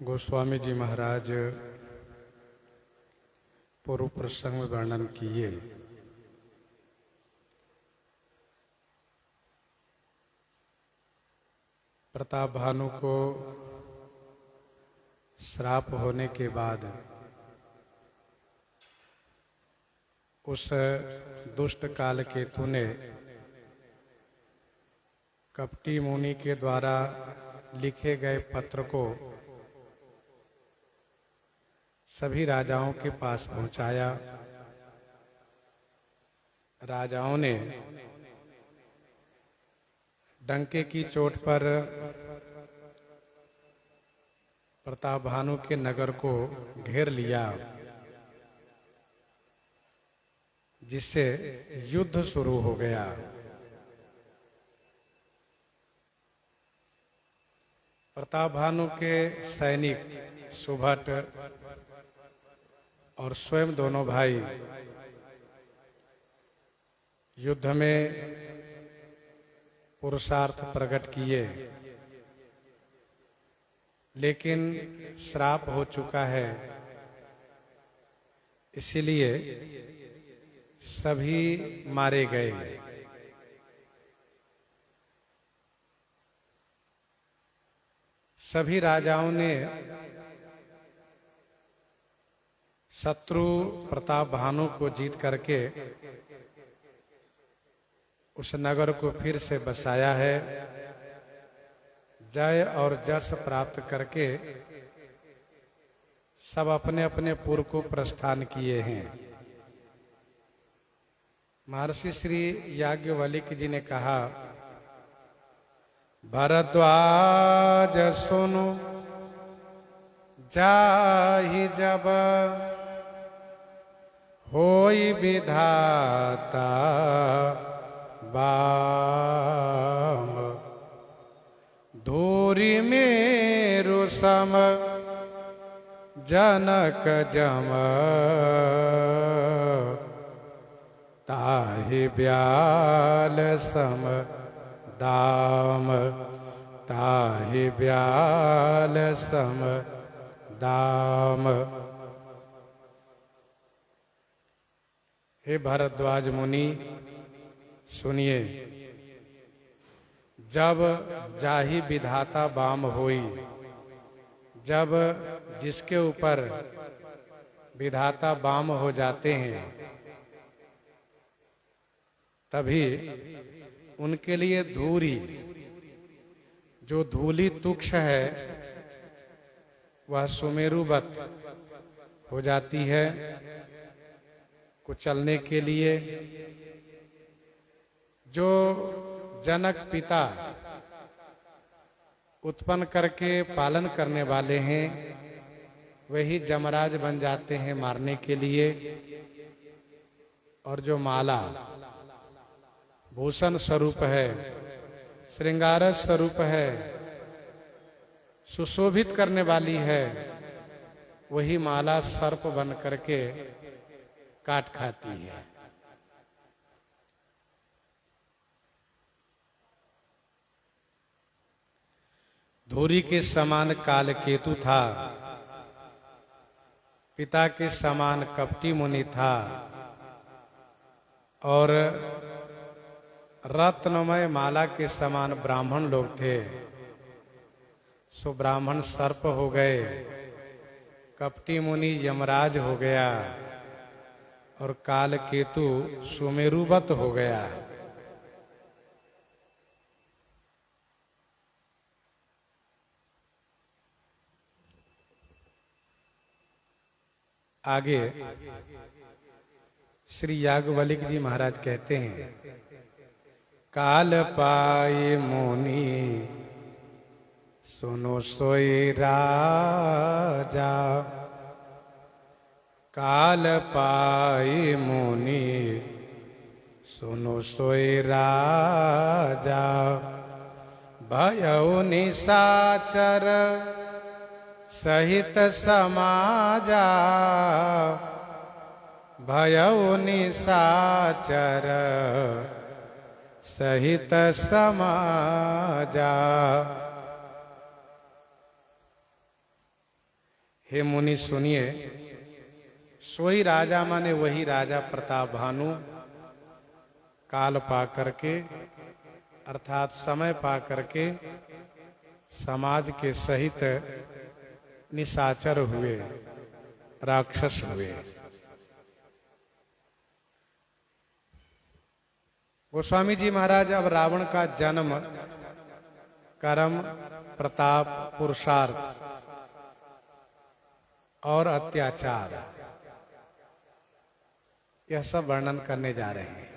गोस्वामी जी महाराज पूर्व प्रसंग में वर्णन किए। प्रताप भानु को श्राप होने के बाद उस दुष्ट काल केतु ने कपटी मुनि के द्वारा लिखे गए पत्र को सभी राजाओं के पास पहुंचाया। राजाओं ने डंके की चोट पर प्रताप भानु के नगर को घेर लिया, जिससे युद्ध शुरू हो गया। प्रताप भानु के सैनिक सुभट और स्वयं दोनों भाई युद्ध में पुरुषार्थ प्रकट किए, लेकिन श्राप हो चुका है, इसीलिए सभी मारे गए। सभी राजाओं ने शत्रु प्रताप भानु को जीत करके उस नगर को फिर से बसाया है। जय और जस प्राप्त करके सब अपने अपने पुर को प्रस्थान किए हैं। महर्षि श्री याज्ञवल्क्य जी ने कहा, भरद्वाज सुनो जाहि जब होई विधाता बाम, धूरी मेरु सम जनक जम, ताहि ब्याल सम दाम, ताहि ब्याल सम दाम। हे भारद्वाज मुनि, सुनिए, जब जाहि विधाता बाम होई, जब जिसके ऊपर विधाता बाम हो जाते हैं, तभी उनके लिए धूरी, जो धूली तुक्ष है, वह सुमेरुवत हो जाती है कुचलने के लिए। जो जनक पिता उत्पन्न करके पालन करने वाले हैं, वही जमराज बन जाते हैं मारने के लिए। और जो माला भूषण स्वरूप है, श्रृंगार स्वरूप है, सुशोभित करने वाली है, वही माला सर्प बन करके काट खाती है। धूरी के समान काल केतु था, पिता के समान कपटी मुनि था, और रत्नमय माला के समान ब्राह्मण लोग थे। सो ब्राह्मण सर्प हो गए, कपटी मुनि यमराज हो गया, और काल केतु सुमेरुवत हो गया। आगे श्री याज्ञवल्क्य जी महाराज कहते हैं, काल पाए मुनि सुनो सोई राजा, काल पाए मुनि सुनो सोई राजा, भयउ निशाचर सहित समाजा, भयउ निशाचर सहित समाजा। हे मुनि सुनिए, सोई राजा माने वही राजा प्रताप भानु काल पा करके अर्थात समय पा करके समाज के सहित निशाचर हुए, राक्षस हुए। गोस्वामी जी महाराज अब रावण का जन्म, कर्म, प्रताप, पुरुषार्थ और अत्याचार, यह सब वर्णन करने जा रहे हैं।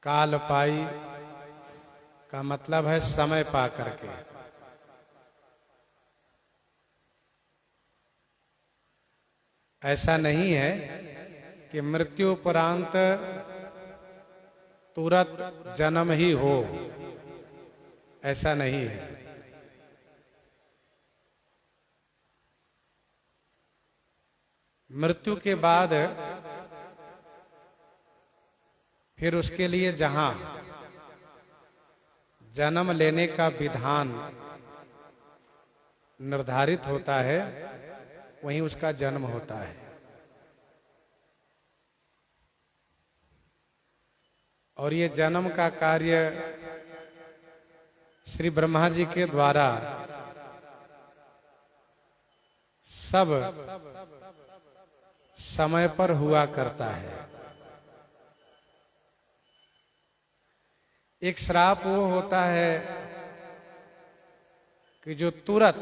काल पाई का मतलब है समय पा करके। ऐसा नहीं है कि मृत्यु उपरांत तुरंत जन्म ही हो, ऐसा नहीं है। मृत्यु के बाद फिर उसके लिए जहां जन्म लेने का विधान निर्धारित होता है, वहीं उसका जन्म होता है। और ये जन्म का कार्य श्री ब्रह्मा जी के द्वारा सब समय पर हुआ करता है। एक श्राप वो होता है कि जो तुरंत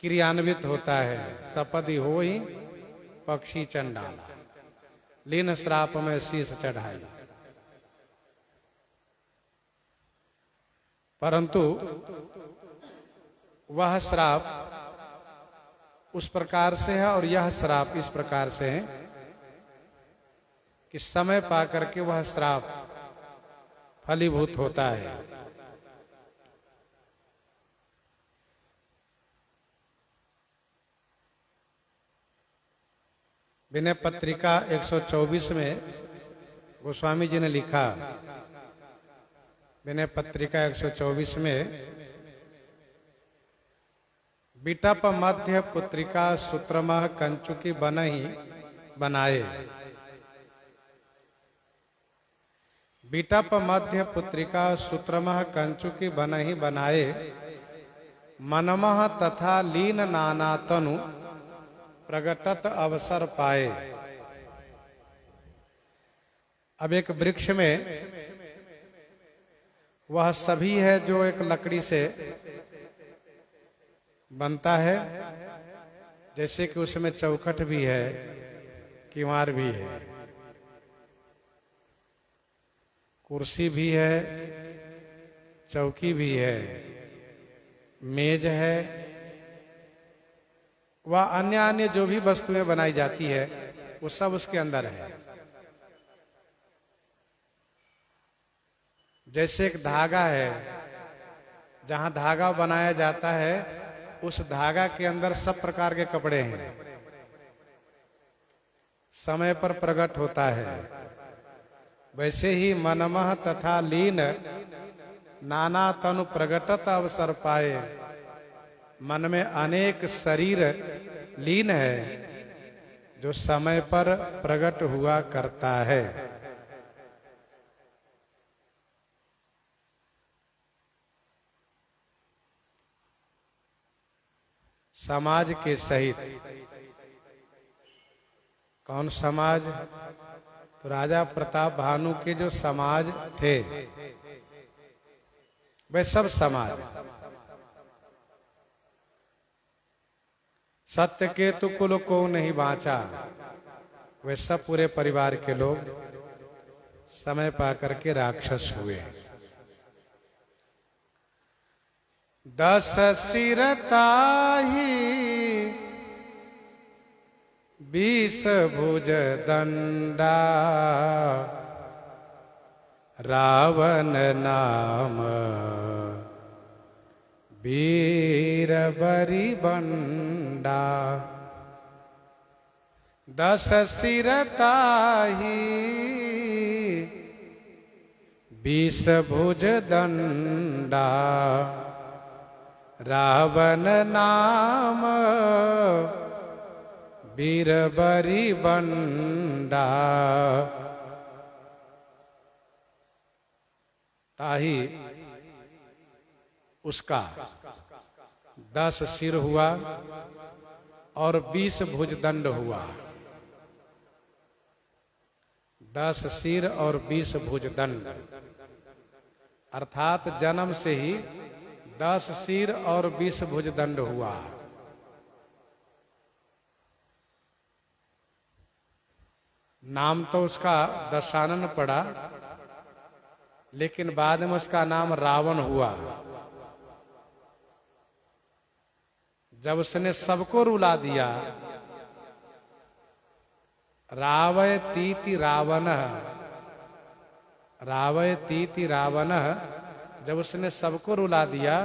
क्रियान्वित होता है, सपदि हो ही पक्षी चंडाला, लीन श्राप में शीश चढ़ाई। परंतु वह श्राप उस प्रकार से है और यह श्राप इस प्रकार से है कि समय पा करके वह श्राप फलीभूत होता है। विनय पत्रिका 124 में गोस्वामी जी ने लिखा, विनय पत्रिका 124 में, बिटप मध्य पुत्रिका सूत्रमह कंचुकी बनहि बनाए। बिटप मध्य पुत्रिका सूत्रमह कंचुकी बनहि बनाए, मनमह तथा लीन नाना तनु प्रगटत अवसर पाए। अब एक वृक्ष में वह सभी है जो एक लकड़ी से बनता है, जैसे कि उसमें चौखट भी है, किवाड़ भी है, कुर्सी भी है, चौकी भी है, मेज है, वह अन्य अन्य जो भी वस्तुएं बनाई जाती है वो सब उसके अंदर है। जैसे एक धागा है, जहां धागा बनाया जाता है उस धागा के अंदर सब प्रकार के कपड़े हैं, समय पर प्रकट होता है। वैसे ही मनमह तथा लीन नाना तनु प्रगटत अवसर पाए, मन में अनेक शरीर लीन है जो समय पर प्रकट हुआ करता है। समाज के सहित। कौन समाज? तो राजा प्रताप भानु के जो समाज थे वे सब समाज। सत्य केतु कुल को नहीं बांचा, वे सब पूरे परिवार के लोग समय पाकर के राक्षस हुए। 10 सिर ताही 20 भुज दंडा, रावण नाम वीर बरी बंडा। 10 सिर ताही 20 भुज दंडा रावण नाम वीर बरी बंडा। ताही उसका 10 सिर हुआ और 20 भुजदंड हुआ। 10 सिर और 20 भुजदंड अर्थात जन्म से ही 10 सिर और 20 भुजदंड हुआ। नाम तो उसका दशानन पड़ा, लेकिन बाद में उसका नाम रावण हुआ। जब उसने सबको रुला दिया, रावय तीति रावण, रावय तीति रावण, जब उसने सबको रुला दिया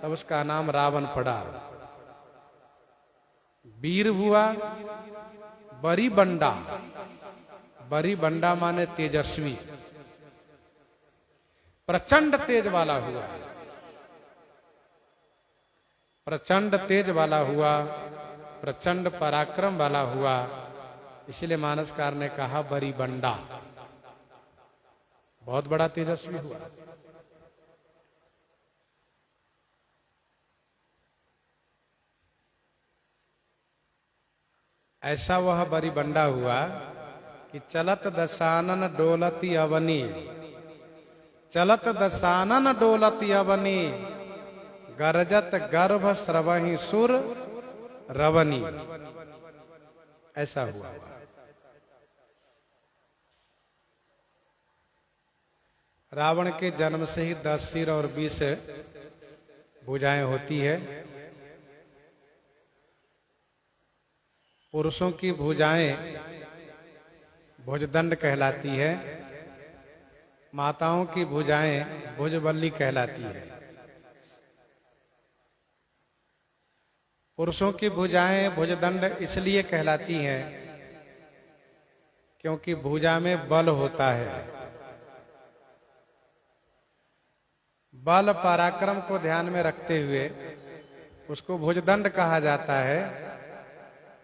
तब उसका नाम रावण पड़ा। वीर हुआ, बरी बंडा, बरी बंडा माने तेजस्वी, प्रचंड तेज वाला हुआ, प्रचंड तेज वाला हुआ, प्रचंड पराक्रम वाला हुआ। इसलिए मानसकार ने कहा बरी बंडा, बहुत बड़ा तेजस्वी हुआ। ऐसा वह बरी बंडा हुआ कि चलत दशानन डोलती अवनी, चलत दशानन डोलती अवनी, गरजत गर्भ स्रवहि सुर रवनी। ऐसा हुआ। रावण के जन्म से ही 10 सिर और 20 भुजाएं होती है। पुरुषों की भुजाएं भुजदंड कहलाती है, माताओं की भुजाएं भुजबल्ली कहलाती है। पुरुषों की भुजाएं भुजदंड इसलिए कहलाती हैं क्योंकि भुजा में बल होता है। बल पराक्रम को ध्यान में रखते हुए उसको भुजदंड कहा जाता है।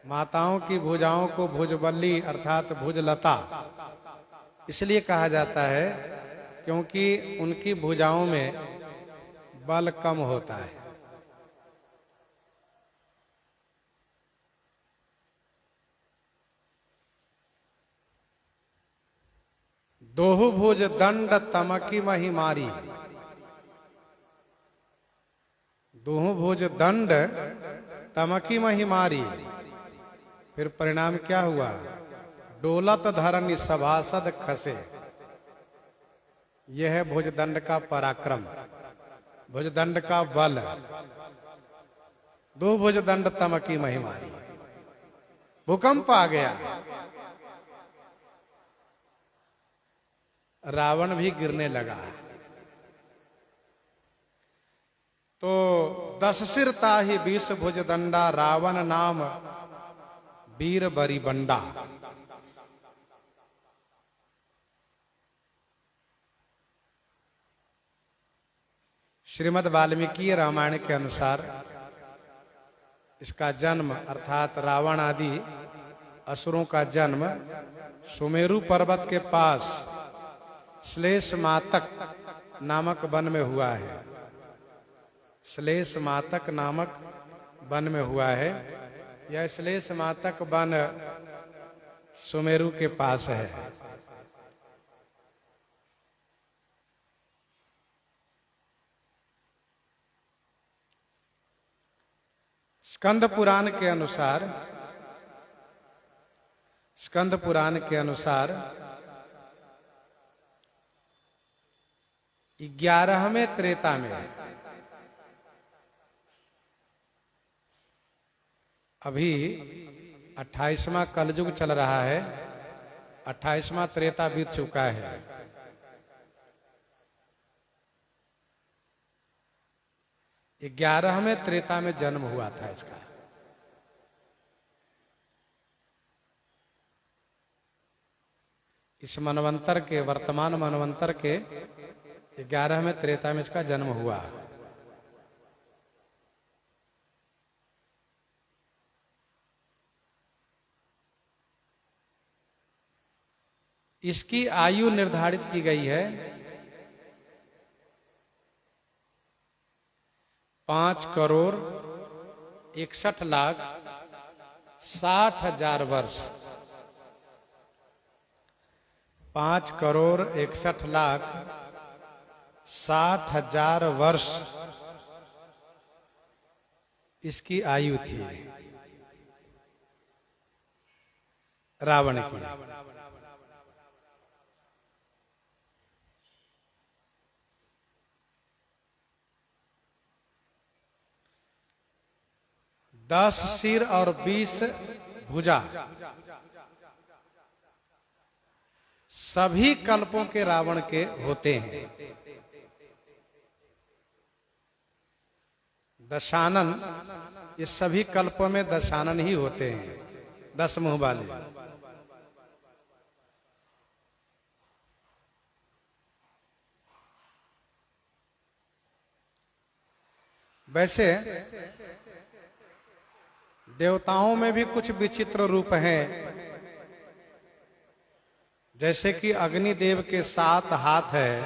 माताओं की भुजाओं को भुजबल्ली अर्थात भुजलता इसलिए कहा जाता है क्योंकि उनकी भुजाओं में बल कम होता है। दोहु भुज दंड तमकी मही मारी, दोहु भुज दंड तमकी मही मारी। फिर परिणाम क्या हुआ? डोलत धरनी सभासद खसे। यह है भुजदंड का पराक्रम, भुजदंड का बल। दो भुजदंड तमकी मही मारी, भूकंप आ गया, रावण भी गिरने लगा। तो 10 सिर ताहि 20 भुजदंडा, रावण नाम वीर बरी बंडा। श्रीमद् वाल्मीकि रामायण के अनुसार इसका जन्म अर्थात रावण आदि असुरों का जन्म सुमेरु पर्वत के पास श्लेष मातक नामक वन में हुआ है। श्लेष मातक नामक वन में हुआ है। यह श्लेष मातक वन सुमेरु के पास है। स्कंद पुराण के अनुसार, स्कंद पुराण के अनुसार 11वें त्रेता में, अभी 28वां कलयुग चल रहा है, 28वां त्रेता बीत चुका है। 11वें त्रेता में जन्म हुआ था इसका। इस मनवंतर के, वर्तमान मनवंतर के 11वें त्रेता में इसका जन्म हुआ। इसकी आयु निर्धारित की गई है 5,61,60,000 वर्ष। 5,61,60,000 वर्ष इसकी आयु थी रावण की। दस सिर और 20 भुजा सभी कल्पों के रावण के होते हैं। दशानन, ये सभी कल्पों में दशानन ही होते हैं, 10 मुंह वाले। वैसे देवताओं में भी कुछ विचित्र रूप हैं, जैसे कि अग्निदेव के 7 हाथ है,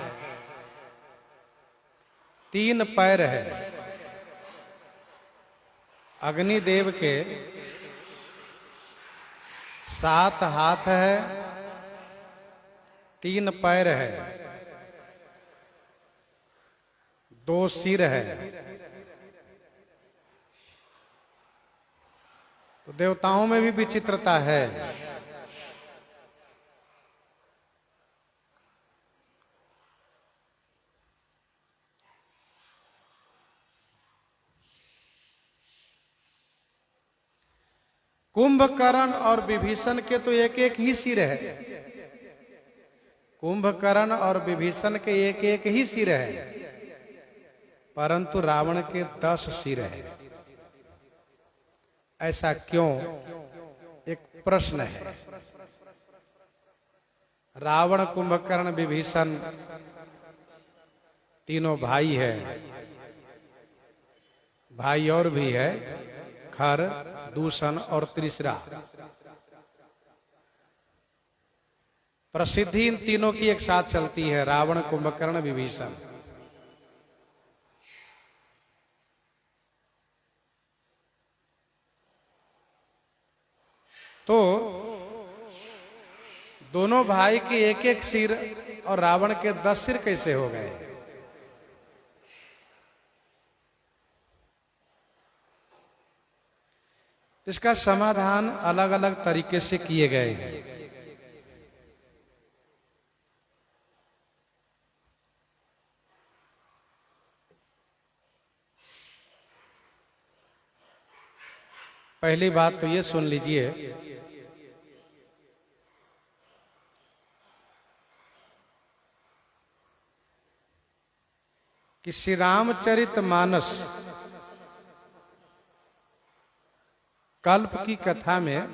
3 पैर है। अग्निदेव के 7 हाथ है, 3 पैर है, 2 सिर है। तो देवताओं में भी विचित्रता है। कुंभकर्ण और विभीषण के तो एक एक ही सिर है। कुंभकर्ण और विभीषण के एक एक ही सिर है, परंतु रावण के 10 सिर है। ऐसा क्यों, एक प्रश्न है। रावण, कुंभकर्ण, विभीषण तीनों भाई है। भाई और भी है, खर, दूषण और त्रिशरा। प्रसिद्धि इन तीनों की एक साथ चलती है, रावण, कुंभकर्ण, विभीषण। तो दोनों भाई के एक एक सिर और रावण के 10 सिर कैसे हो गए? इसका समाधान अलग अलग तरीके से किए गए हैं। पहली बात तो ये सुन लीजिए कि श्री रामचरितमानस कल्प की कथा में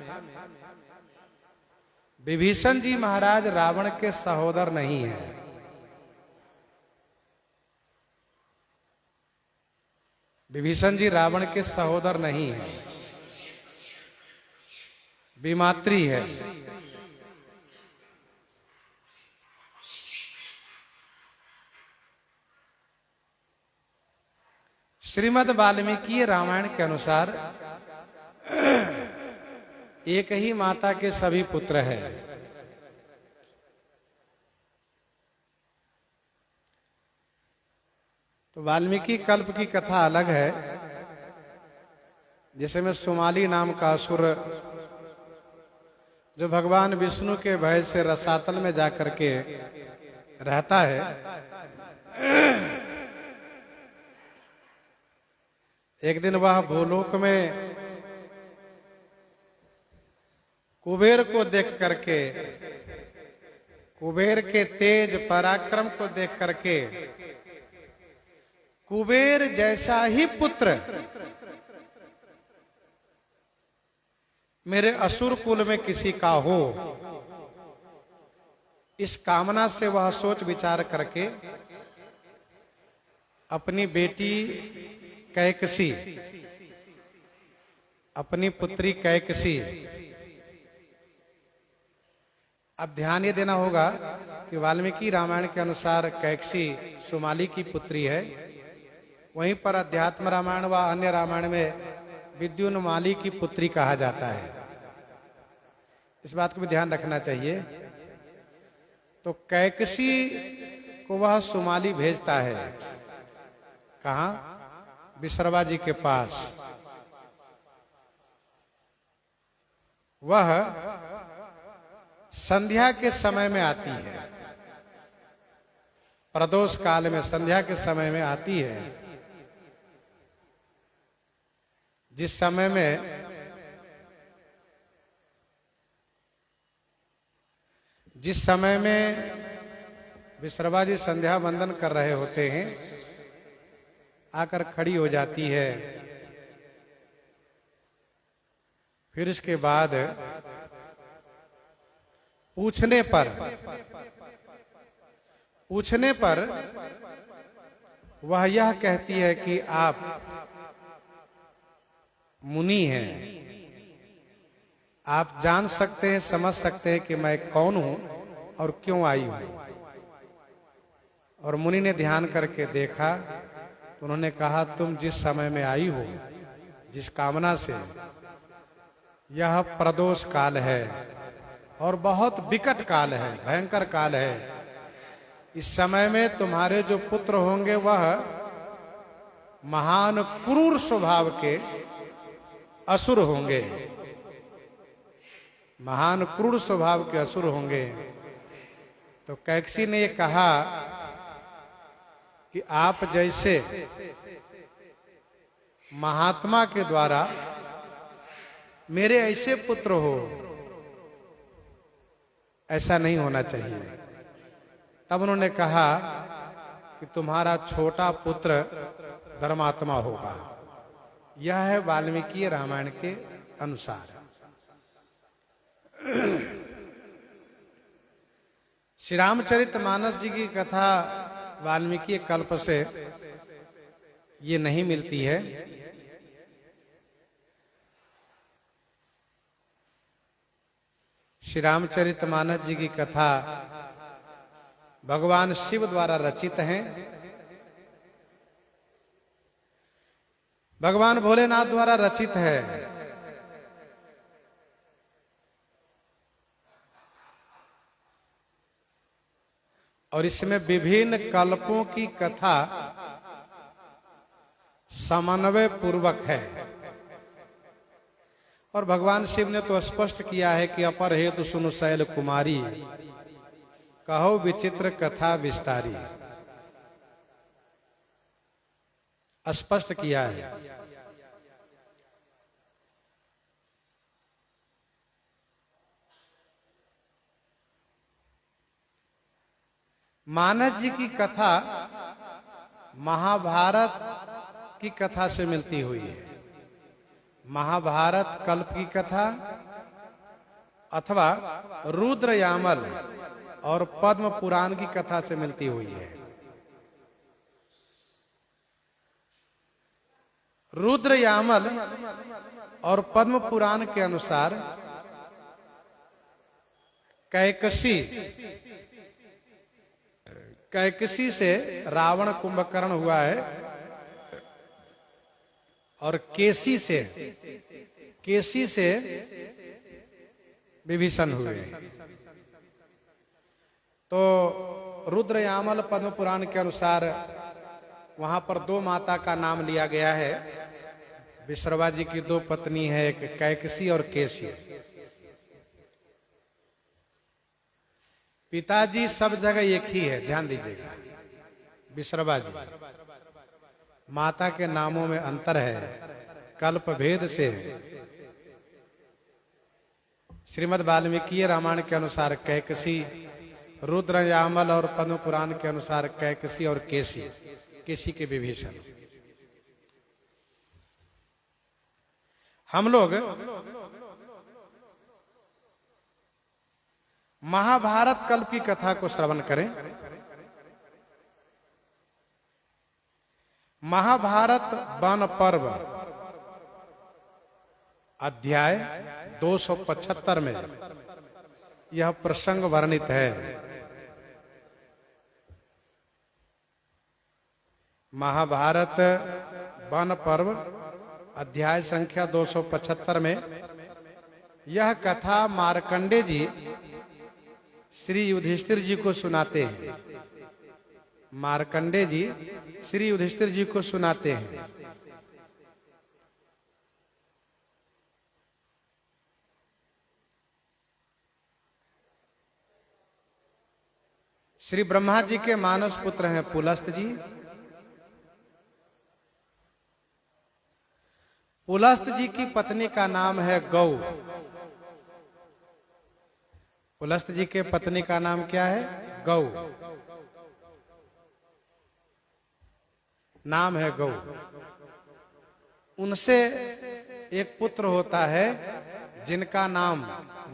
विभीषण जी महाराज रावण के सहोदर नहीं है। विभीषण जी रावण के सहोदर नहीं है, विमात्री है। श्रीमद् वाल्मीकि रामायण के अनुसार एक ही माता के सभी पुत्र हैं। तो वाल्मीकि कल्प की कथा अलग है, जिसे में सुमाली नाम का असुर जो भगवान विष्णु के भय से रसातल में जाकर के रहता है, एक दिन वह भूलोक में कुबेर को देख करके, कुबेर के तेज पराक्रम को देख करके, कुबेर जैसा ही पुत्र मेरे असुर कुल में किसी का हो, इस कामना से वह सोच विचार करके अपनी बेटी कैकसी, अपनी पुत्री कैकसी, अब ध्यान ये देना होगा कि वाल्मीकि रामायण के अनुसार कैकसी सुमाली की पुत्री है, वहीं पर अध्यात्म रामायण व अन्य रामायण में विद्युन्माली की पुत्री कहा जाता है। इस बात को भी ध्यान रखना चाहिए। तो कैकसी को वह सुमाली भेजता है, कहां? विश्रवा जी के पास। वह संध्या के समय में आती है, प्रदोष काल में संध्या के समय में आती है, जिस समय में विश्रवा जी संध्या वंदन कर रहे होते हैं, आकर खड़ी हो जाती है। फिर इसके बाद पूछने पर वह यह कहती है कि आप मुनि हैं, आप जान सकते हैं, समझ सकते हैं कि मैं कौन हूं और क्यों आई हूं। और मुनि ने ध्यान करके देखा तो उन्होंने कहा, तुम जिस समय में आई हो, जिस कामना से, यह प्रदोष काल है और बहुत विकट काल है, भयंकर काल है। इस समय में तुम्हारे जो पुत्र होंगे वह महान क्रूर स्वभाव के असुर होंगे, महान क्रूर स्वभाव के असुर होंगे। तो कैकसी ने ये कहा कि आप जैसे महात्मा के द्वारा मेरे ऐसे पुत्र हो, ऐसा नहीं होना चाहिए। तब उन्होंने कहा कि तुम्हारा छोटा पुत्र धर्मात्मा होगा। यह है वाल्मीकि रामायण के अनुसार। श्री रामचरितमानस जी की कथा वाल्मीकि कल्प से ये नहीं मिलती है। श्री रामचरितमानस जी की कथा भगवान शिव द्वारा रचित हैं, भगवान भोलेनाथ द्वारा रचित है। और इसमें विभिन्न कल्पों की कथा समन्वय पूर्वक है। और भगवान शिव ने तो स्पष्ट किया है कि अपर हेतु सुनु शैल कुमारी, कहो विचित्र कथा विस्तारी, स्पष्ट किया है। मानस जी की कथा महाभारत की कथा से मिलती हुई है। महाभारत कल्प की कथा अथवा रुद्र यामल और पद्म पुराण की कथा से मिलती हुई है। रुद्र यामल और पद्म पुराण के अनुसार कैकसी से रावण कुंभकर्ण हुआ है और केसी से विभीषण हुए। तो रुद्र यामल पद्म पुराण के अनुसार वहां पर दो माता का नाम लिया गया है। विश्रवा जी की दो पत्नी है, एक कैकसी और केसी। पिताजी सब जगह एक ही है, ध्यान दीजिएगा, विश्रवा जी। माता के नामों में अंतर है, कल्प भेद से। श्रीमद् वाल्मीकि रामायण के अनुसार कैकसी, रुद्र यामल और पद्म पुराण के अनुसार कैकसी और केसी के विभीषण। हम लोग महाभारत कल्प की कथा को श्रवण करें। महाभारत वन पर्व अध्याय 275 में यह प्रसंग वर्णित है। महाभारत वन पर्व अध्याय संख्या 275 में यह कथा मार्कंडे जी श्री युधिष्ठिर जी को सुनाते हैं। मार्कंडे जी श्री युधिष्ठिर जी को सुनाते हैं। श्री ब्रह्मा जी के मानस पुत्र हैं पुलस्त जी। पुलस्त जी की पत्नी का नाम है गौ। पुलस्त जी के पत्नी का नाम क्या है? गौ। नाम है गौ। उनसे एक पुत्र होता है जिनका नाम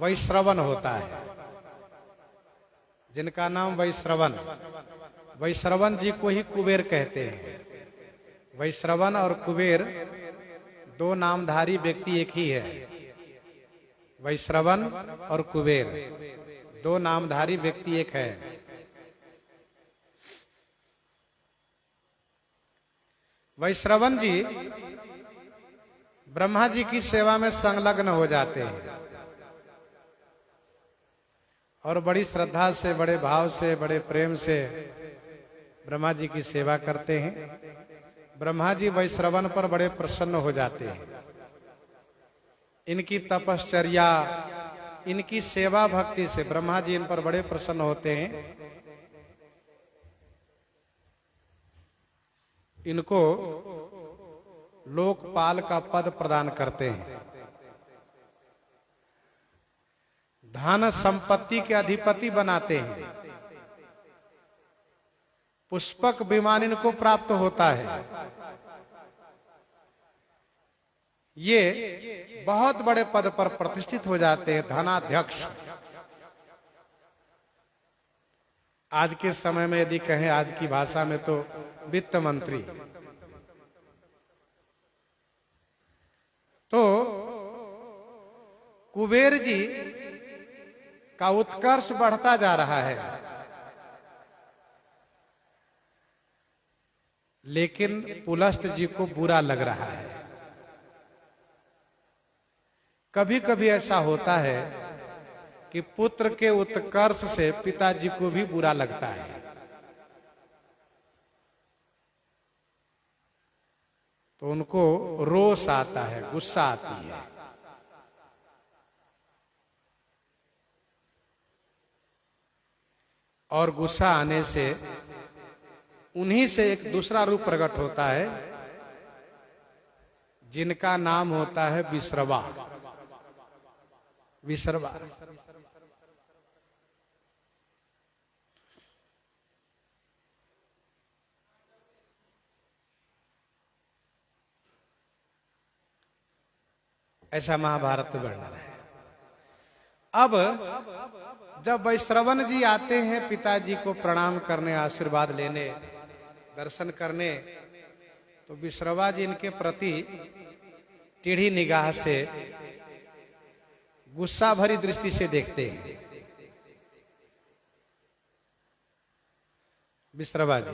वैश्रवण होता है। जिनका नाम वैश्रवण। वैश्रवण जी को ही कुबेर कहते हैं। वैश्रवण और कुबेर दो नामधारी व्यक्ति एक ही है। वैश्रवण और कुबेर दो नामधारी व्यक्ति एक है। वैश्रवण जी ब्रह्मा जी की सेवा में संलग्न हो जाते हैं और बड़ी श्रद्धा से, बड़े भाव से, बड़े प्रेम से ब्रह्मा जी की सेवा करते हैं। ब्रह्मा जी वैश्रवण पर बड़े प्रसन्न हो जाते हैं। इनकी तपश्चर्या, इनकी सेवा भक्ति से ब्रह्मा जी इन पर बड़े प्रसन्न होते हैं। इनको लोकपाल का पद प्रदान करते हैं। धन संपत्ति के अधिपति बनाते हैं। पुष्पक विमान इनको प्राप्त होता है। ये बहुत बड़े पद पर प्रतिष्ठित हो जाते हैं, धनाध्यक्ष। आज के समय में यदि कहें, आज की भाषा में तो वित्त मंत्री। तो कुबेर जी का उत्कर्ष बढ़ता जा रहा है, लेकिन पुलस्त जी को बुरा लग रहा है। कभी कभी ऐसा होता है कि पुत्र के उत्कर्ष से पिताजी को भी बुरा लगता है। तो उनको रोष आता है, गुस्सा आती है। और गुस्सा आने से उन्हीं से एक दूसरा रूप प्रकट होता है जिनका नाम होता है विश्रवा। विश्रवा। ऐसा महाभारत में वर्णन है। अब जब वैश्रवण जी आते हैं पिताजी को प्रणाम करने, आशीर्वाद लेने, दर्शन करने, तो विश्रवा जी इनके प्रति टेढ़ी निगाह से, गुस्सा भरी दृष्टि से देखते हैं। विश्रवा जी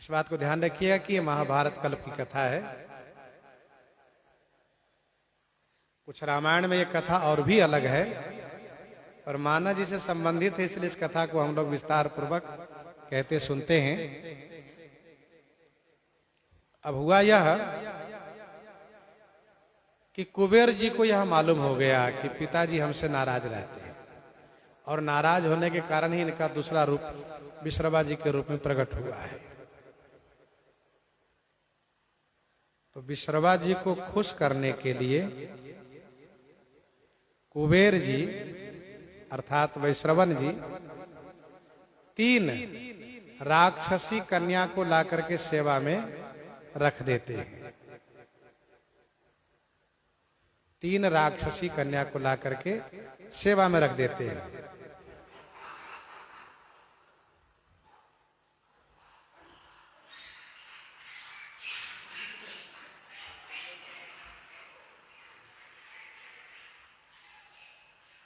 इस बात को ध्यान रखिएगा कि ये महाभारत कल्प की कथा है। कुछ रामायण में ये कथा और भी अलग है, पर मानव जी से संबंधित है, इसलिए इस कथा को हम लोग विस्तार पूर्वक कहते सुनते हैं। अब हुआ यह कि कुबेर जी को यह मालूम हो गया कि पिताजी हमसे नाराज रहते हैं, और नाराज होने के कारण ही इनका दूसरा रूप विश्रवा जी के रूप में प्रकट हुआ है। तो विश्रवा जी को खुश करने के लिए कुबेर जी अर्थात वैश्रवण जी 3 राक्षसी कन्या को लाकर के सेवा में रख देते हैं। 3 राक्षसी कन्या को ला करके सेवा में रख देते हैं।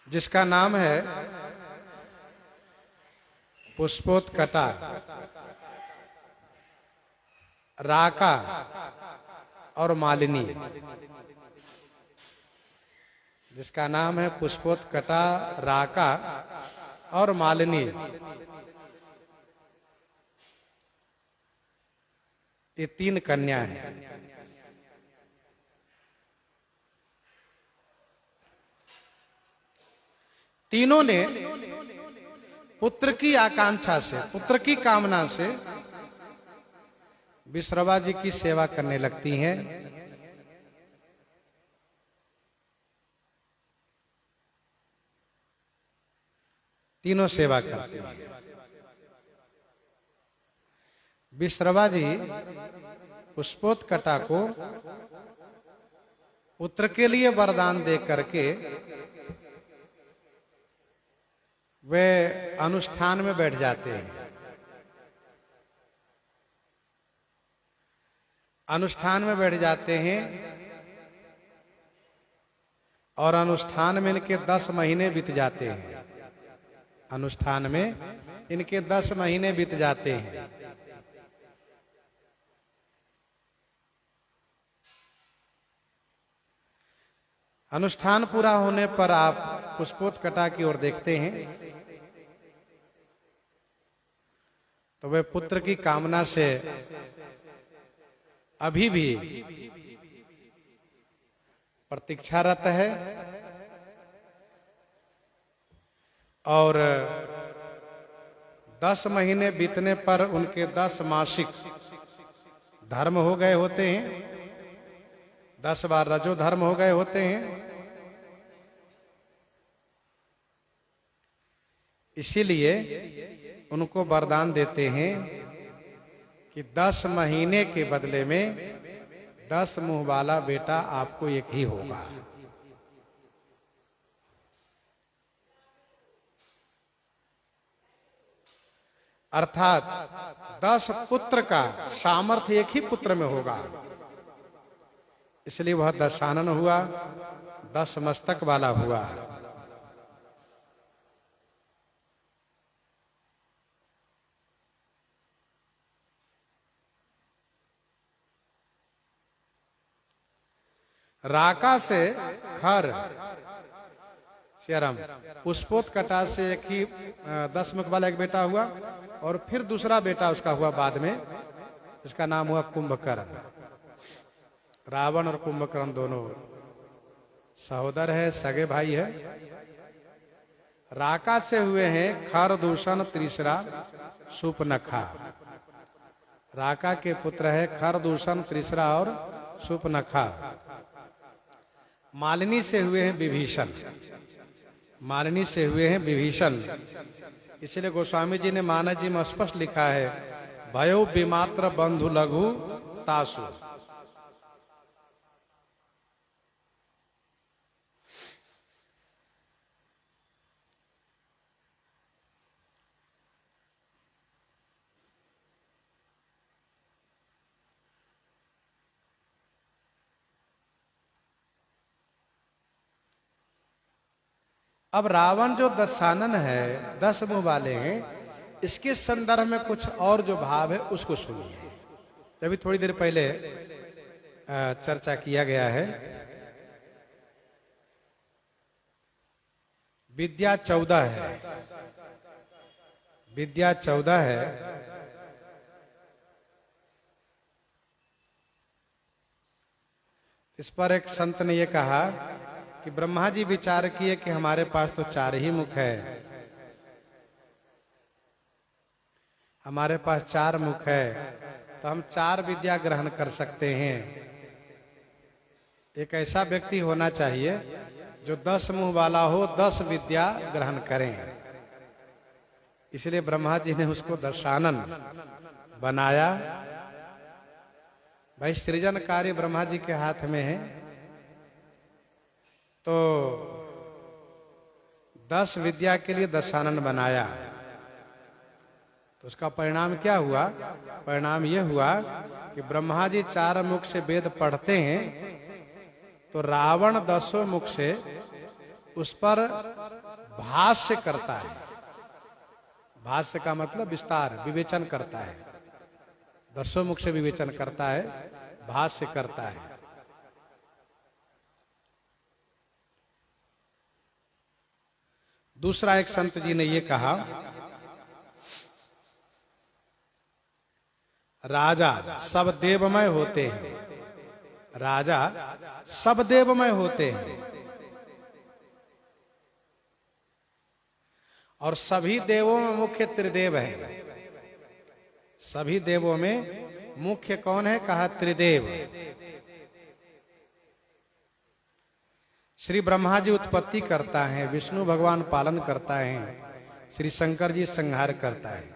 जिसका नाम है पुष्पोत्कटा, राका और मालिनी। जिसका नाम है पुष्पोत्कटा, राका और मालिनी। ये 3 कन्या हैं। तीनों ने पुत्र की आकांक्षा से, पुत्र की कामना से विश्रवा जी की सेवा करने लगती हैं। तीनों सेवा करती हैं। विश्रवा जी पुष्पोत्कटा को पुत्र के लिए वरदान दे करके वे अनुष्ठान में बैठ जाते हैं। अनुष्ठान में बैठ जाते हैं और अनुष्ठान में इनके 10 महीने बीत जाते हैं। अनुष्ठान में इनके 10 महीने बीत जाते हैं। अनुष्ठान पूरा होने पर आप पुष्पोत्कटा की ओर देखते हैं तो वे पुत्र की कामना से अभी भी प्रतीक्षारत है और 10 महीने बीतने पर उनके 10 मासिक धर्म हो गए होते हैं। 10 बार रजो धर्म हो गए होते हैं। इसीलिए उनको वरदान देते हैं कि 10 महीने के बदले में 10 मुंह वाला बेटा आपको एक ही होगा। अर्थात 10 पुत्र का सामर्थ्य एक ही पुत्र में होगा। इसलिए वह दशानन हुआ, 10 मस्तक वाला हुआ। राका से खर श्यारम, पुष्पोत्कटा से एक ही 10 मुख वाला एक बेटा हुआ और फिर दूसरा बेटा उसका हुआ बाद में, जिसका नाम हुआ कुंभकर्ण। रावण और कुंभकर्ण दोनों सहोदर है, सगे भाई है। राका से हुए हैं खरदूषण, त्रिशरा, सुपनखा। राका के पुत्र है खरदूषण, त्रिशरा और सुपनखा। मालिनी से हुए हैं विभीषण। मालिनी से हुए हैं विभीषण। इसलिए गोस्वामी जी ने मानस जी में स्पष्ट लिखा है, भयो विमात्र बंधु लघु तासु। अब रावण जो दशानन है, 10 मुंह वाले हैं, इसके संदर्भ में कुछ और जो भाव है उसको सुनिए। अभी थोड़ी देर पहले चर्चा किया गया है। विद्या 14 है, विद्या 14 है। इस पर एक संत ने ये कहा कि ब्रह्मा जी विचार किए कि हमारे पास तो 4 ही मुख है, हमारे पास 4 मुख है, तो हम 4 विद्या ग्रहण कर सकते हैं। एक ऐसा व्यक्ति होना चाहिए जो 10 मुंह वाला हो, 10 विद्या ग्रहण करें। इसलिए ब्रह्मा जी ने उसको दशानन बनाया। भाई सृजन कार्य ब्रह्मा जी के हाथ में है। तो 10 विद्या के लिए दशानन बनाया, तो उसका परिणाम क्या हुआ? परिणाम यह हुआ कि ब्रह्मा जी 4 मुख से वेद पढ़ते हैं, तो रावण 10 मुख से उस पर भाष्य करता है। भाष्य का मतलब विस्तार, विवेचन करता है। 10 मुख से विवेचन करता है, भाष्य करता है। दूसरा एक संत जी ने ये कहा, राजा सब देवमय होते हैं, राजा सब देवमय होते हैं, और सभी देवों में मुख्य त्रिदेव है। सभी देवों में मुख्य कौन है? कहा त्रिदेव। श्री ब्रह्मा जी उत्पत्ति करता है, विष्णु भगवान पालन करता है, श्री शंकर जी संहार करता है।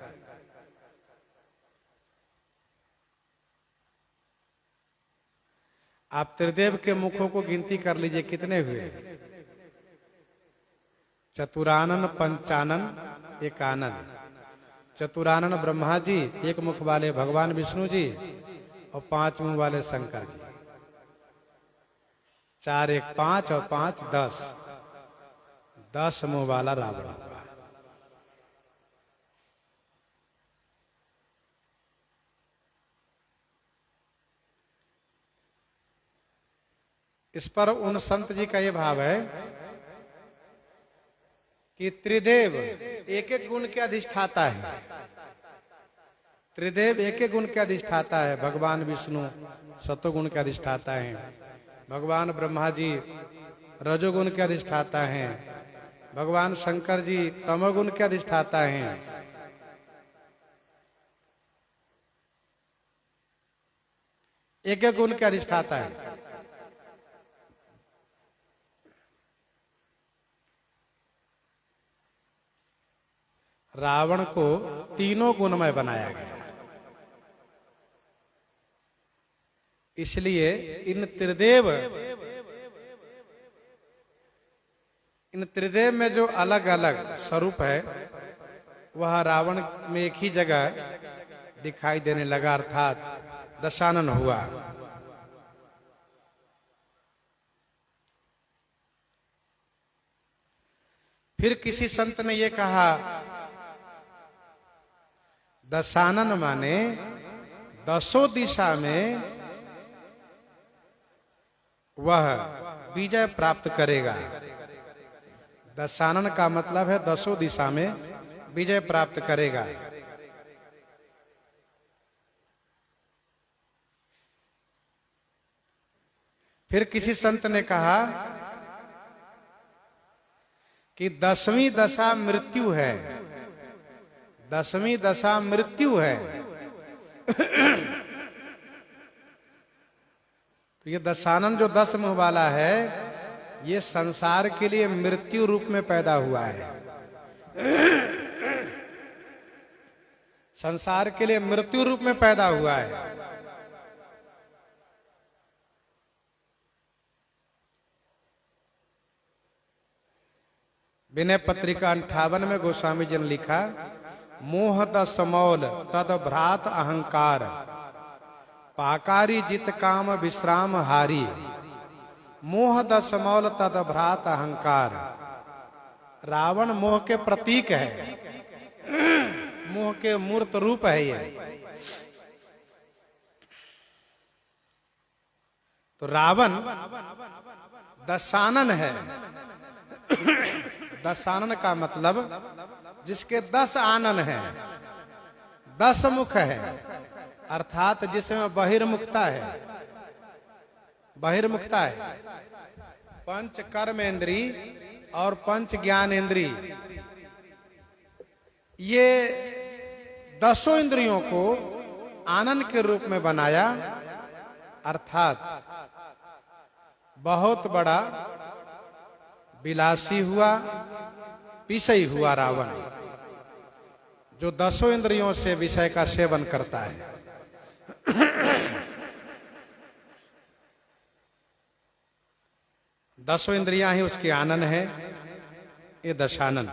आप त्रिदेव के मुखों को गिनती कर लीजिए, कितने हुए? चतुरानन, पंचानन, एकानन। चतुरानन ब्रह्मा जी, 1 मुख वाले भगवान विष्णु जी, और 5 मुख वाले शंकर जी। 4 1 5 और 5 10, 10 मुंह वाला रावण हुआ। इस पर उन संत जी का ये भाव है कि त्रिदेव एक एक गुण के अधिष्ठाता है। त्रिदेव एक एक गुण के अधिष्ठाता है। भगवान विष्णु सतोगुण के अधिष्ठाता हैं, भगवान ब्रह्मा जी रजोगुण के अधिष्ठाता हैं, भगवान शंकर जी तमोगुण के अधिष्ठाता हैं। एक एक गुण के अधिष्ठाता है। रावण को तीनों गुणमय बनाया गया, इसलिए इन त्रिदेव में जो अलग अलग स्वरूप है वह रावण में एक ही जगह दिखाई देने लगा, अर्थात दशानन हुआ। फिर किसी संत ने यह कहा, दशानन माने 10 दिशा में वह विजय प्राप्त करेगा। दशानन का मतलब है 10 दिशा में विजय प्राप्त करेगा। फिर किसी संत ने कहा कि 10वीं दशा मृत्यु है, 10वीं दशा मृत्यु है। तो ये दशानन जो 10 मुंह वाला है, ये संसार के लिए मृत्यु रूप में पैदा हुआ है। संसार के लिए मृत्यु रूप में पैदा हुआ है। विनय पत्रिका 58 में गोस्वामी जी ने लिखा, मोह दस मौल तद भ्रात अहंकार, पाकारी जित काम विश्राम हारी। मोह दस मौल तद भ्रात अहंकार। रावण मोह के प्रतीक है, मोह के मूर्त रूप है ये। तो रावण दशानन है। दशानन का मतलब जिसके 10 आनन है, 10 मुख है, अर्थात जिसमें बहिर्मुखता है। बहिर्मुखता है, 5 कर्मेंद्री और 5 ज्ञानेंद्री, ये 10 इंद्रियों को आनंद के रूप में बनाया, अर्थात बहुत बड़ा विलासी हुआ, विषयी हुआ रावण, जो 10 इंद्रियों से विषय का सेवन करता है। 10 इंद्रियां ही उसकी आनन है, ये दशानन।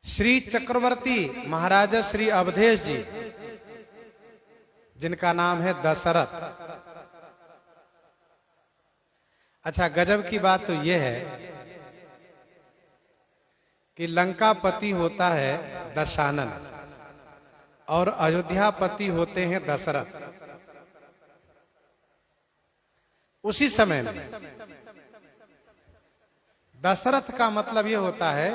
श्री चक्रवर्ती महाराजा श्री अवधेश जी, जिनका नाम है दशरथ। अच्छा, गजब की बात तो यह है कि लंकापति होता है दशानन और अयोध्यापति होते हैं दशरथ। उसी समय में दशरथ का मतलब यह होता है,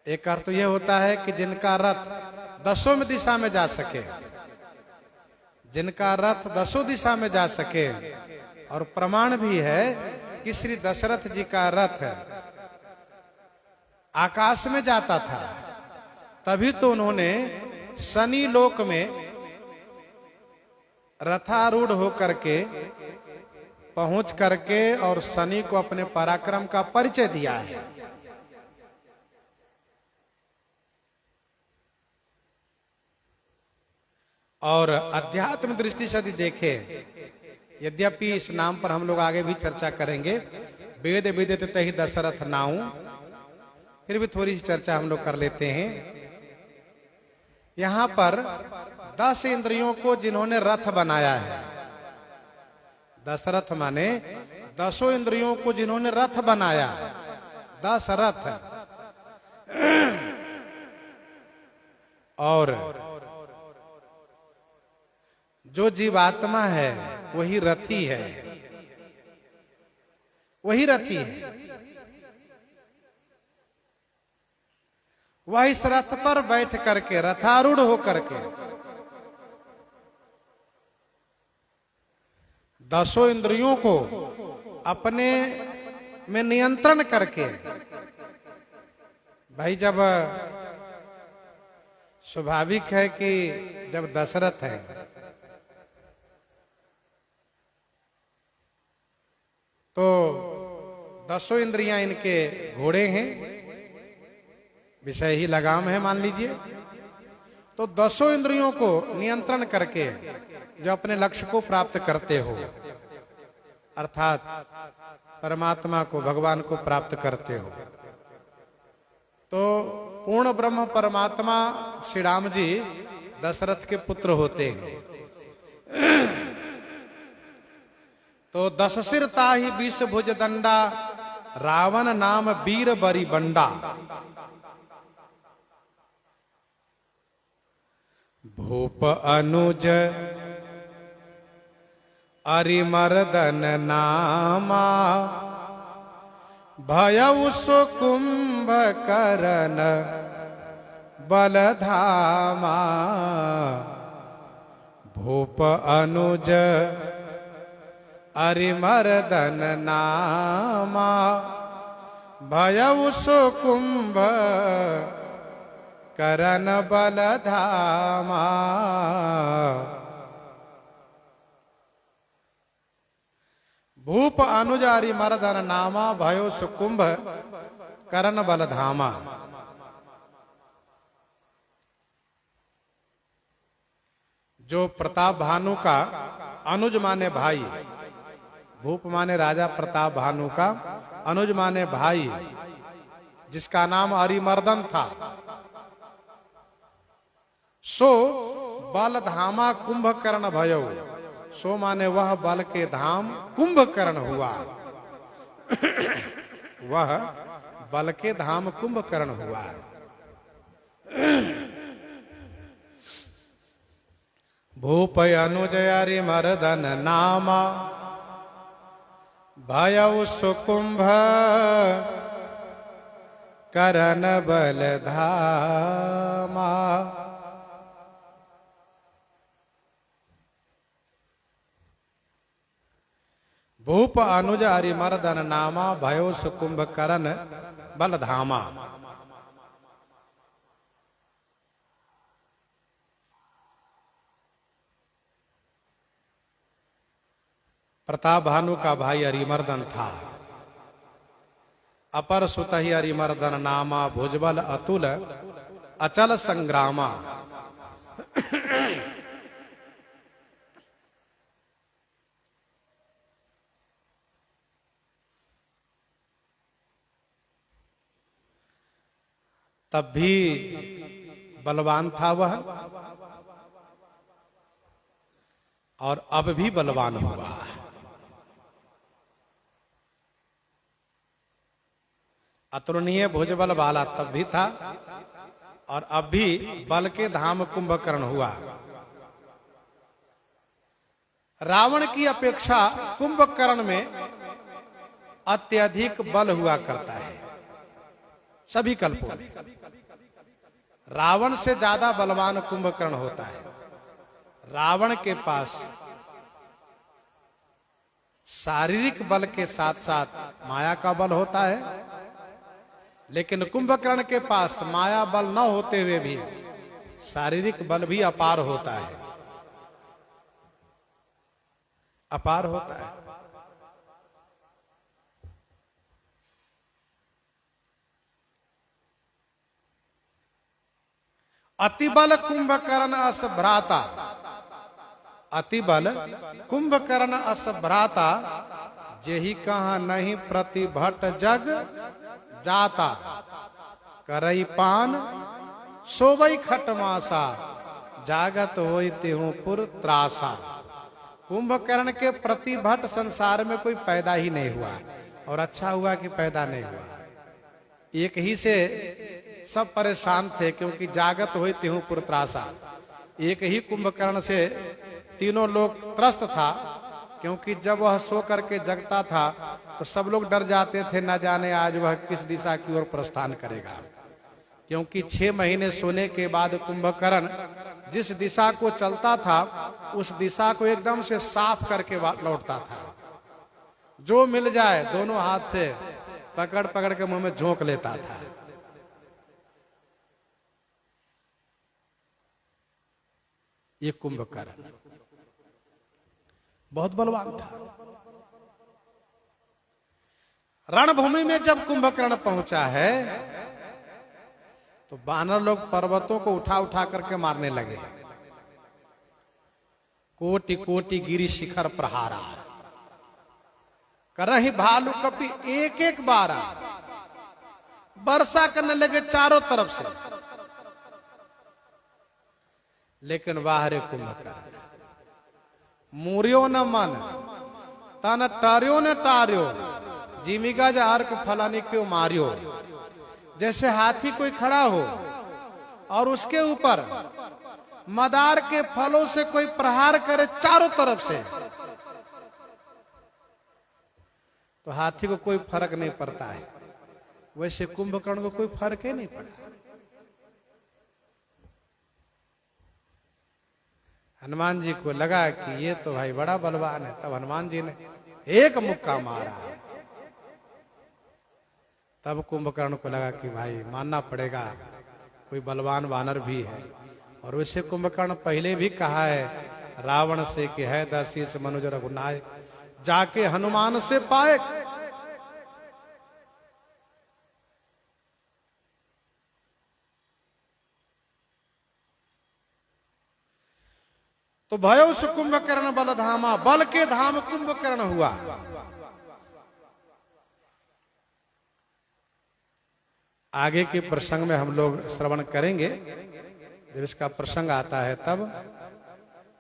एक अर्थ तो यह होता है कि जिनका रथ 10 में दिशा में जा सके, जिनका रथ 10 दिशा में जा सके। और प्रमाण भी है कि श्री दशरथ जी का रथ आकाश में जाता था, तभी तो उन्होंने शनि लोक में रथारूढ़ होकर के पहुंच करके और शनि को अपने पराक्रम का परिचय दिया है। और अध्यात्म दृष्टि से यदि देखें, यद्यपि इस नाम पर हम लोग आगे भी चर्चा करेंगे, वेद विदित तहि दशरथ नाऊ, फिर भी थोड़ी सी चर्चा हम लोग कर लेते हैं। यहां पर 10 इंद्रियों को जिन्होंने रथ बनाया है, दशरथ माने 10 इंद्रियों को जिन्होंने रथ बनाया, 10 रथ। और जो जीवात्मा है वही रथी है, वही रथी है। वह इस रथ पर बैठ करके, रथारूढ़ होकर के 10 इंद्रियों को अपने में नियंत्रण करके, भाई जब स्वाभाविक है कि जब दशरथ है तो 10 इंद्रियां इनके घोड़े हैं, विषय ही लगाम है मान लीजिए। तो 10 इंद्रियों को नियंत्रण करके जो अपने लक्ष्य को प्राप्त करते हो, अर्थात परमात्मा को, भगवान को प्राप्त करते हो, तो पूर्ण ब्रह्म परमात्मा श्री राम जी दशरथ के पुत्र होते हैं। तो 10 सिर ताहि 20 भुज दंडा, रावण नाम वीर बरी बंडा। भूप अनुज अरिमर्दन नामा, भयउ सो कुंभ करन बलधामा। भूप अनुज अरिमर्दन नामा, भयउ सो कुंभ करन बलधामा। भूप अनुज अरिमर्दन नामा, भयो सो कुंभ करन बलधामा। जो प्रताप भानु का, अनुज माने भाई, भूप माने राजा प्रताप भानु का, अनुज माने भाई, जिसका नाम अरिमर्दन था, सो बलधामा कुंभकर्ण भयो। सो माने वह बल के धाम कुंभकर्ण हुआ, वह बल के धाम कुंभकर्ण हुआ। भूप अनुज अरिमर्दन नामा, भयउ सो कुंभ करन बलधामा। भूप अनुज अरिमर्दन नामा, भयो सो कुंभ करन बलधामा। प्रताप भानु का भाई अरिमर्दन था। अपर सुत ही अरिमर्दन नामा, भुजबल अतुल अचल संग्रामा। तब भी बलवान था वह, और अब भी बलवान हुआ। अतुलनीय भुजबल वाला तब भी था और अब भी बल के धाम कुंभकर्ण हुआ। रावण की अपेक्षा कुंभकर्ण में अत्यधिक बल हुआ करता है सभी कल्पों में। रावण से ज्यादा बलवान कुंभकर्ण होता है। रावण के पास शारीरिक बल के साथ साथ माया का बल होता है, लेकिन कुंभकर्ण के पास माया बल न होते हुए भी शारीरिक बल भी अपार होता है, अपार होता है। अतिबल कुंभकर्ण अस भ्राता, अतिबल कुंभकर्ण अस भ्राता, जेहि कहा नहीं प्रतिभट जग जाता, करई पान सोवई खटमासा, जागत होई तेहु पुर त्रासा। कुंभकर्ण के प्रतिभट संसार में कोई पैदा ही नहीं हुआ, और अच्छा हुआ कि पैदा नहीं हुआ। एक ही से सब परेशान थे, क्योंकि जागत हुई तेहु पुर त्रासा। एक ही कुंभकर्ण से तीनों लोग त्रस्त था, क्योंकि जब वह सो करके जगता था तो सब लोग डर जाते थे, न जाने आज वह किस दिशा की ओर प्रस्थान करेगा। क्योंकि 6 महीने सोने के बाद कुंभकर्ण जिस दिशा को चलता था उस दिशा को एकदम से साफ करके लौटता था। जो मिल जाए दोनों हाथ से पकड़ पकड़ के मुंह में झोंक लेता था। ये कुंभकर्ण बहुत बलवान था। रणभूमि में जब कुंभकर्ण पहुंचा है तो बानर लोग पर्वतों को उठा उठा करके मारने लगे। कोटि कोटि गिरि शिखर प्रहारा, करहि भालू कपि एक एक बारा, वर्षा करने लगे चारों तरफ से। लेकिन बाहरे कुंभकर्ण मूर्यो न मन, तन टार्यो न टार्यो, जीमिका अर्क फलानी क्यों मारियो। जैसे हाथी कोई खड़ा हो और उसके ऊपर मदार के फलों से कोई प्रहार करे चारों तरफ से, तो हाथी को कोई फर्क नहीं पड़ता है, वैसे कुंभकर्ण को कोई फर्क ही नहीं पड़ा। हनुमान जी को लगा कि ये तो भाई बड़ा बलवान है, तब हनुमान जी ने एक मुक्का मारा। तब कुंभकर्ण को लगा कि भाई मानना पड़ेगा कोई बलवान वानर भी है। और वैसे कुंभकर्ण पहले भी कहा है रावण से कि है दशीष मनुज रघुनायक, जाके हनुमान से पाए। तो भयो से कुंभकर्ण बल धामा, बल के धाम कुंभकर्ण हुआ। आगे के प्रसंग में हम लोग श्रवण करेंगे, जब इसका प्रसंग आता है तब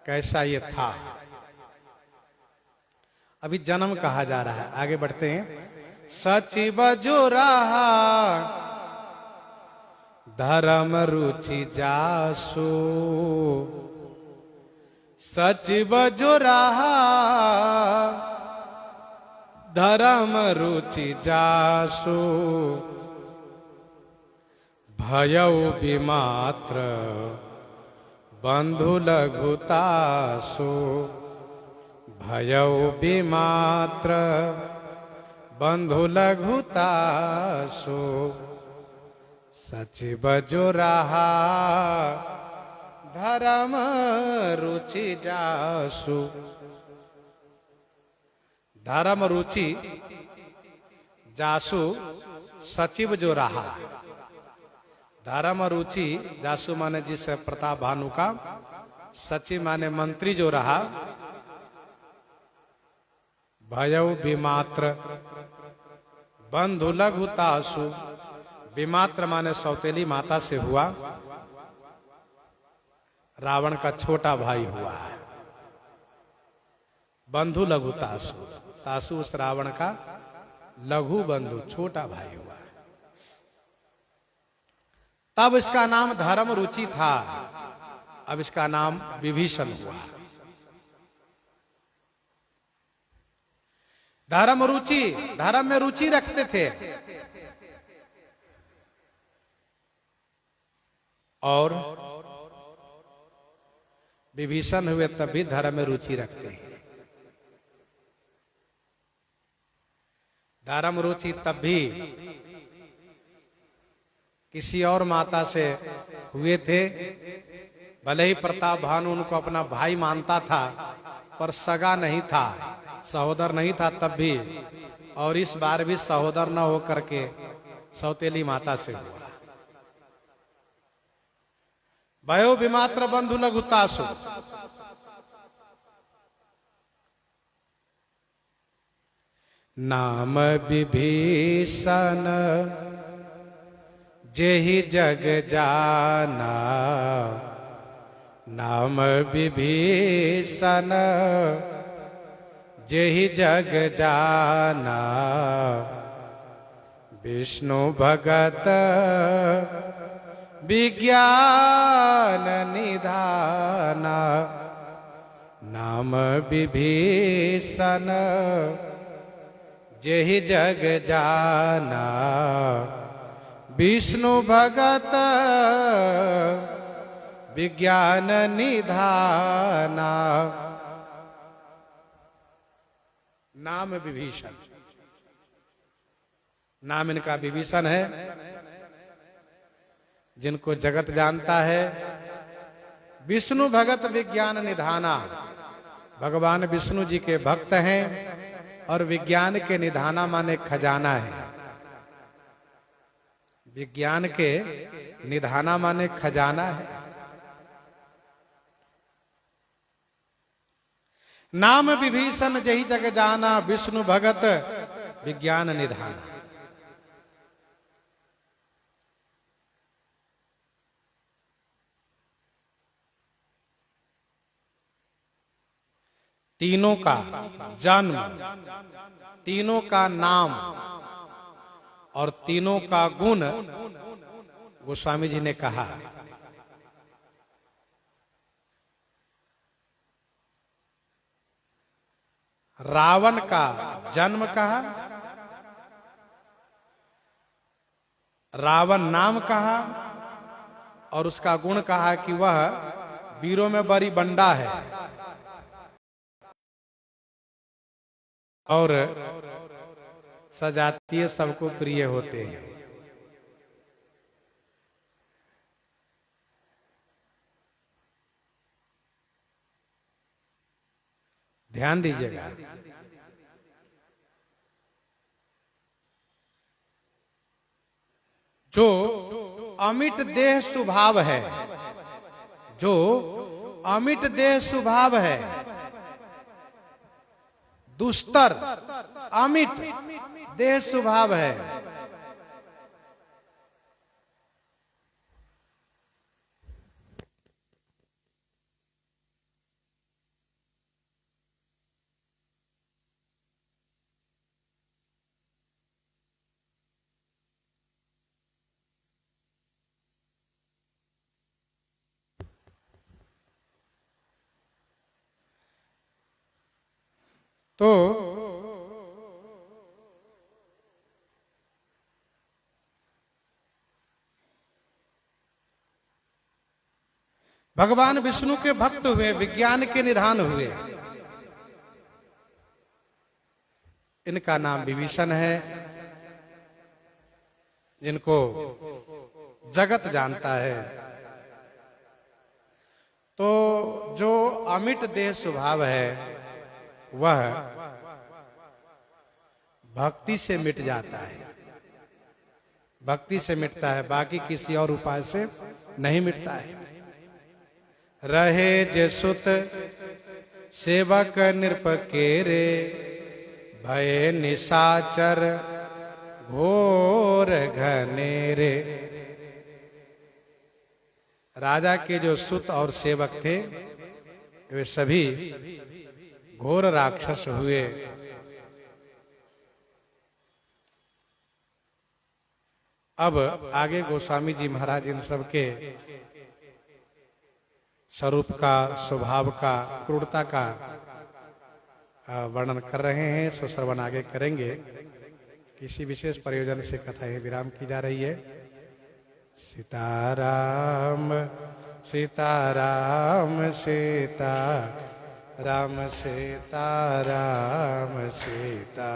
कैसा ये था। अभी जन्म कहा जा रहा है, आगे बढ़ते हैं। सचिव जो रहा धर्म रुचि जासु, सचिव जो रहा धर्म रुचि जासु, भयउ विमात्र बंधु लघुतासु, भयउ विमात्र बंधु लघुतासु, सचिव जो रहा धर्म रुचि जासु। धर्म रुचि जासु, सचिव जो रहा। धर्म रुचि जासु माने जिस प्रताप भानु का, सचिव माने मंत्री जो रहा। भयउ विमात्र बंधु लघुतासु, विमात्र माने सौतेली माता से हुआ, रावण का छोटा भाई हुआ है। बंधु लघु तासु, तासु उस रावण का लघु बंधु छोटा भाई हुआ। तब इसका नाम धर्म रुचि था, अब इसका नाम विभीषण हुआ। धर्म रुचि, धर्म में रुचि रखते थे और विभीषण हुए तब भी धर्म में रुचि रखते हैं। धर्म रुचि तब भी किसी और माता से हुए थे, भले ही प्रताप भानु उनको अपना भाई मानता था पर सगा नहीं था, सहोदर नहीं था तब भी, और इस बार भी सहोदर न हो करके सौतेली माता से हुआ। भयो विमात्र बंधु लघु तासु, नाम विभीषण जेहि जग जाना, नाम विभीषण जेहि जग जाना, विष्णु भगत विज्ञान निधाना, नाम विभीषण जेहि जग जाना, विष्णु भगत विज्ञान निधाना। नाम विभीषण, नाम इनका विभीषण है। जिनको जगत जानता है, विष्णु भगत विज्ञान निधाना, भगवान विष्णु जी के भक्त हैं और विज्ञान के निधाना माने खजाना है। विज्ञान के निधाना माने खजाना है। नाम विभीषण जहि जग जाना, विष्णु भगत विज्ञान निधाना। तीनों का जन्म, तीनों का नाम और तीनों का गुण गोस्वामी जी ने कहा। रावण का जन्म कहा, रावण नाम कहा और उसका गुण कहा कि वह वीरों में बड़ी बंडा है और सजातीय सबको प्रिय होते हैं। ध्यान दीजिएगा, जो अमिट देह स्वभाव है, जो अमिट देह स्वभाव है, दुस्तर अमिट देह स्वभाव है, तो भगवान विष्णु के भक्त हुए, विज्ञान के निधान हुए। इनका नाम विभीषण है। जिनको जगत जानता है, तो जो अमिट देह स्वभाव है वह भक्ति से मिट जाता है, भक्ति से मिटता है, बाकी किसी और उपाय से नहीं मिटता है। रहे जे सुत सेवक नृप केरे, भय निशाचर घोर घनेरे। राजा के जो सुत और सेवक थे वे सभी घोर राक्षस हुए। अब आगे गोस्वामी जी महाराज इन सब के स्वरूप का, स्वभाव का, क्रूरता का वर्णन कर रहे हैं। सो श्रवण आगे करेंगे। किसी विशेष प्रयोजन से कथा है विराम की जा रही है। सीताराम सीताराम सीता राम सीताराम सीता